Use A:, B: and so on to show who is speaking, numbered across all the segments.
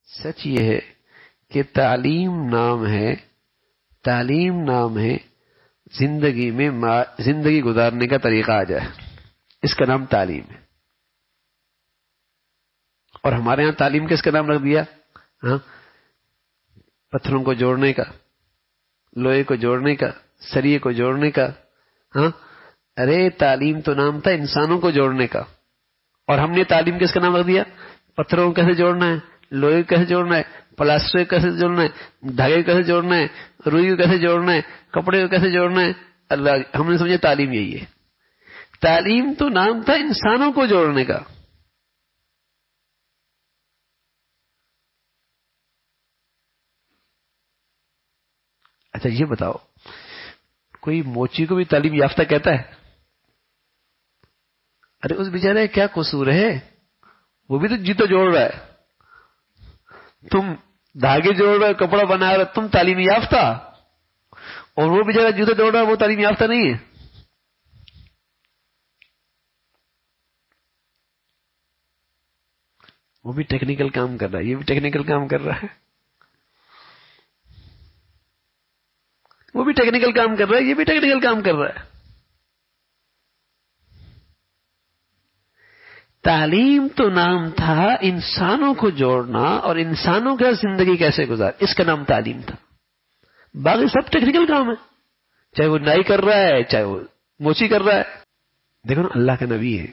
A: سچ یہ ہے کہ تعلیم نام ہے زندگی میں زندگی گزارنے کا طریقہ آ جائے، اس کا نام تعلیم ہے۔ اور ہمارے ہاں تعلیم کس کا نام رکھ دیا؟ ہاں، پتھروں کو جوڑنے کا، لوہے کو جوڑنے کا، سریے کو جوڑنے کا۔ ہاں، ارے تعلیم تو نام تھا انسانوں کو جوڑنے کا، اور ہم نے تعلیم کس کا نام رکھ دیا؟ پتھروں کو کیسے جوڑنا ہے، لوہے کو کیسے جوڑنا ہے، پلاسٹر کو کیسے جوڑنا ہے، دھاگے کو کیسے جوڑنا ہے، روئی کو کیسے جوڑنا ہے، کپڑے کو کیسے جوڑنا ہے۔ اللہ، ہم نے سمجھا تعلیم یہی ہے۔ تعلیم تو نام تھا انسانوں کو جوڑنے کا۔ اچھا یہ بتاؤ، کوئی موچی کو بھی تعلیم یافتہ کہتا ہے؟ ارے اس بیچارے کیا قصور ہے، وہ بھی تو جیتو جوڑ رہا ہے، تم دھاگے جوڑ رہے ہو، کپڑا بنا رہے ہو، تم تعلیم یافتہ، اور وہ بیچارہ جوتا جوڑ رہا ہے، وہ تعلیم یافتہ نہیں ہے۔ وہ بھی ٹیکنیکل کام کر رہا ہے، یہ بھی ٹیکنیکل کام کر رہا ہے، وہ بھی ٹیکنیکل کام کر رہا ہے، یہ بھی ٹیکنیکل کام کر رہا ہے۔ تعلیم تو نام تھا انسانوں کو جوڑنا اور انسانوں کا زندگی کیسے گزار، اس کا نام تعلیم تھا۔ باقی سب ٹیکنیکل کام ہے، چاہے وہ نائی کر رہا ہے، چاہے وہ موچی کر رہا ہے۔ دیکھو نا، اللہ کا نبی ہے،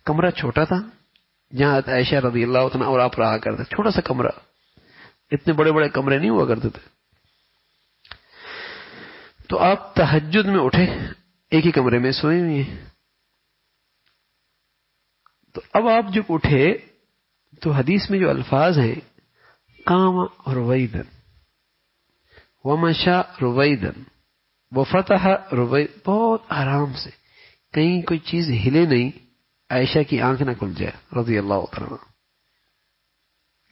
A: کمرہ چھوٹا تھا جہاں عائشہ رضی اللہ عنہا اور آپ رہا کرتے، چھوٹا سا کمرہ، اتنے بڑے بڑے کمرے نہیں ہوا کرتے تھے۔ تو آپ تہجد میں اٹھے، ایک ہی کمرے میں سوئے ہوئے ہیں، تو اب آپ جب اٹھے تو حدیث میں جو الفاظ ہیں، قام رویدن ومشى رویدن وفتح روید، بہت آرام سے، کہیں کوئی چیز ہلے نہیں، عائشہ کی آنکھ نہ کھل جائے رضی اللہ عنہ،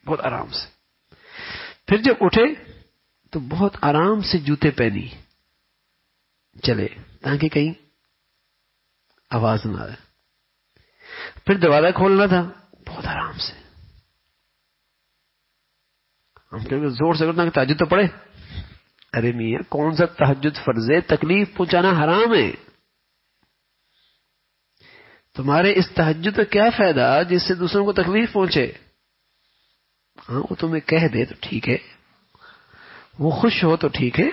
A: بہت آرام سے۔ پھر جب اٹھے تو بہت آرام سے جوتے پہنی چلے تاکہ کہیں آواز نہ آئے۔ پھر دروازہ کھولنا تھا، بہت آرام سے، ہم کہیں زور سے کرنا کہ تہجد تو پڑھے، ارے میاں کون سا تہجد فرض ہے، تکلیف پہنچانا حرام ہے، تمہارے اس تہجد کا کیا فائدہ جس سے دوسروں کو تکلیف پہنچے۔ ہاں وہ تمہیں کہہ دے تو ٹھیک ہے، وہ خوش ہو تو ٹھیک ہے،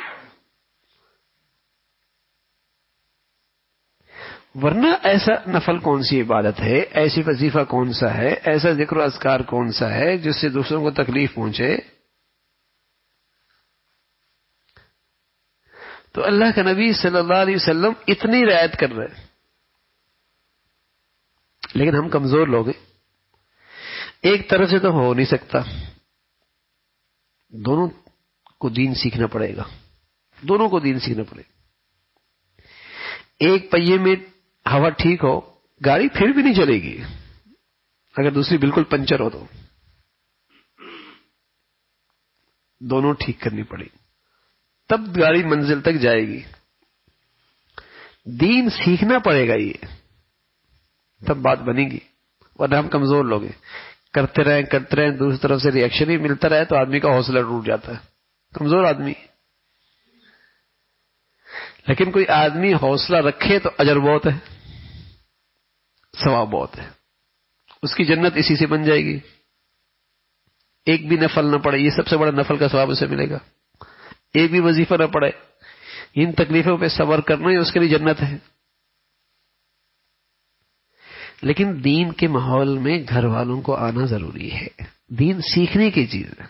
A: ورنہ ایسا نفل کون سی عبادت ہے، ایسی وظیفہ کون سا ہے، ایسا ذکر و اذکار کون سا ہے جس سے دوسروں کو تکلیف پہنچے۔ تو اللہ کا نبی صلی اللہ علیہ وسلم اتنی رعایت کر رہے، لیکن ہم کمزور لوگ ہیں، ایک طرف سے تو ہو نہیں سکتا، دونوں کو دین سیکھنا پڑے گا، دونوں کو دین سیکھنا پڑے گا۔ ایک پہیے میں ہوا ٹھیک ہو، گاڑی پھر بھی نہیں چلے گی، اگر دوسری بالکل پنچر ہو تو دونوں ٹھیک کرنی پڑے گی، تب گاڑی منزل تک جائے گی۔ دین سیکھنا پڑے گا، یہ تب بات بنے گی، ورنہ ہم کمزور لوگ ہیں، کرتے رہیں دوسری طرف سے ریئیکشن ہی ملتا رہے تو آدمی کا حوصلہ ٹوٹ جاتا ہے، کمزور آدمی۔ لیکن کوئی آدمی حوصلہ رکھے تو اجر بہت ہے، ثواب بہت ہے، اس کی جنت اسی سے بن جائے گی، ایک بھی نفل نہ پڑے، یہ سب سے بڑا نفل کا ثواب اسے ملے گا، ایک بھی وظیفہ نہ پڑے، ان تکلیفوں پہ صبر کرنا ہی اس کے لیے جنت ہے۔ لیکن دین کے ماحول میں گھر والوں کو آنا ضروری ہے، دین سیکھنے کی چیز ہے۔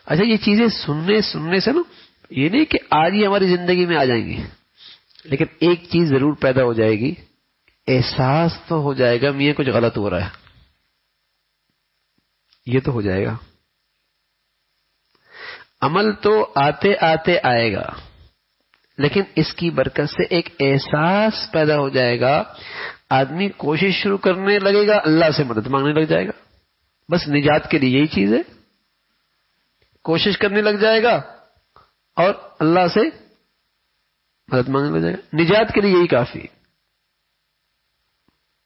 A: اچھا یہ چیزیں سننے سے نا، یہ نہیں کہ آج ہی ہماری زندگی میں آ جائیں گی، لیکن ایک چیز ضرور پیدا ہو جائے گی، احساس تو ہو جائے گا میاں کچھ غلط ہو رہا ہے، یہ تو ہو جائے گا۔ عمل تو آتے آتے آئے گا، لیکن اس کی برکت سے ایک احساس پیدا ہو جائے گا، آدمی کوشش شروع کرنے لگے گا، اللہ سے مدد مانگنے لگ جائے گا، بس نجات کے لیے یہی چیز ہے، کوشش کرنے لگ جائے گا اور اللہ سے مدد مانگنے لگ جائے گا، نجات کے لیے یہی کافی ہے۔